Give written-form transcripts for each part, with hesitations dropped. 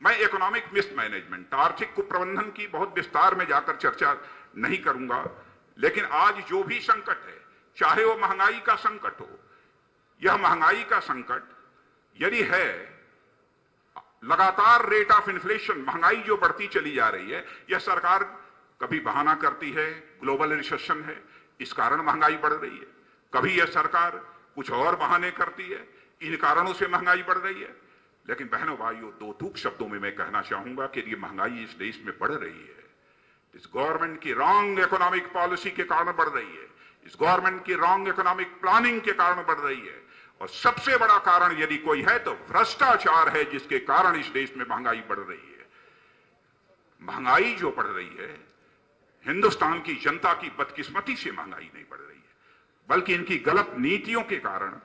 मैं economic mismanagement, आर्थिक कुप्रबंधन की बहुत विस्तार में जाकर चर्चा नहीं करूंगा, लेकिन आज जो भी संकट है, चाहे वो महंगाई का संकट हो, यह महंगाई का संकट यदि है, लगातार रेट ऑफ इन्फ्लेशन, महंगाई जो बढ़ती चली जा रही है, यह सरकार कभी बहाना करती है ग्लोबल रिसेशन है, इस कारण महंगाई बढ़ रही है, कभी यह सरकार कुछ और बहाने करती है, इन कारणों से महंगाई बढ़ रही है। लेकिन बहनों भाइयों, दो टूक शब्दों में मैं कहना चाहूंगा कि ये महंगाई इस देश में बढ़ रही है, इस गवर्नमेंट की रॉन्ग इकोनॉमिक पॉलिसी के कारण बढ़ रही है, इस गवर्नमेंट की रॉन्ग इकोनॉमिक प्लानिंग के कारण बढ़ रही है। और सबसे बड़ा कारण यदि कोई है तो भ्रष्टाचार है, जिसके कारण इस देश में महंगाई बढ़ रही है। महंगाई जो बढ़ रही है, हिंदुस्तान की जनता की बदकिस्मती से महंगाई नहीं बढ़ रही है, बल्कि इनकी गलत नीतियों के कारण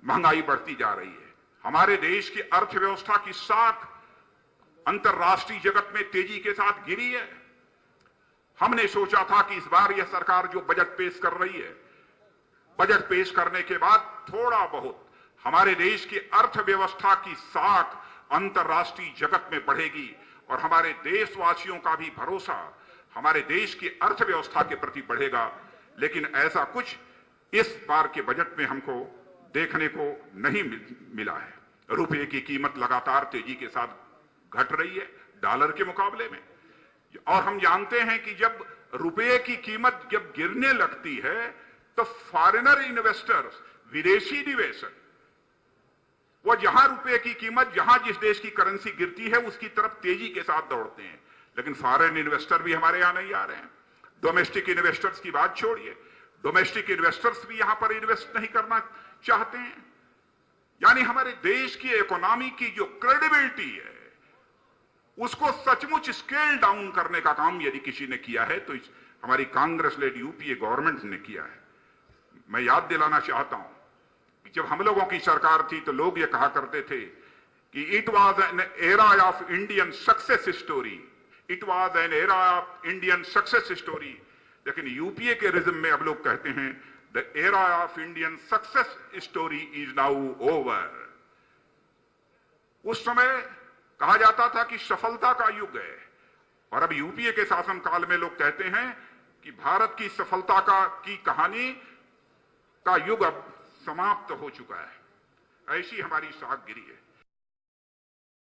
महंगाई बढ़ती जा रही है। हमारे देश की अर्थव्यवस्था की साख अंतर्राष्ट्रीय जगत में तेजी के साथ गिरी है। हमने सोचा था कि इस बार यह सरकार जो बजट पेश कर रही है, बजट पेश करने के बाद थोड़ा बहुत हमारे देश की अर्थव्यवस्था की साख अंतर्राष्ट्रीय जगत में बढ़ेगी और हमारे देशवासियों का भी भरोसा हमारे देश की अर्थव्यवस्था के प्रति बढ़ेगा। लेकिन ऐसा कुछ इस बार के बजट में हमको देखने को नहीं मिला है। रुपये की कीमत लगातार तेजी के साथ घट रही है डॉलर के मुकाबले में, और हम जानते हैं कि जब रुपये की कीमत जब गिरने लगती है तो फॉरेनर इन्वेस्टर्स, विदेशी निवेशक, वो जहां रुपये की कीमत, जहां जिस देश की करेंसी गिरती है उसकी तरफ तेजी के साथ दौड़ते हैं। लेकिन फॉरेन इन्वेस्टर भी हमारे यहां नहीं आ रहे हैं। डोमेस्टिक इन्वेस्टर्स की बात छोड़िए, डोमेस्टिक इन्वेस्टर्स भी यहां पर इन्वेस्ट नहीं करना चाहते हैं। यानी हमारे देश की इकोनॉमी की जो क्रेडिबिलिटी है, उसको सचमुच स्केल डाउन करने का काम यदि किसी ने किया है तो हमारी कांग्रेस लेड यूपीए गवर्नमेंट ने किया है। मैं याद दिलाना चाहता हूं कि जब हम लोगों की सरकार थी तो लोग ये कहा करते थे कि it was an era of Indian success story, it was an era of Indian success story. लेकिन यूपीए के रिज्म में अब लोग कहते हैं the era of Indian success story is now over. उस समय कहा जाता था कि सफलता का युग है, और अब यूपीए के शासनकाल में लोग कहते हैं कि भारत की सफलता की कहानी का युग अब समाप्त हो चुका है। ऐसी हमारी साख गिरी है।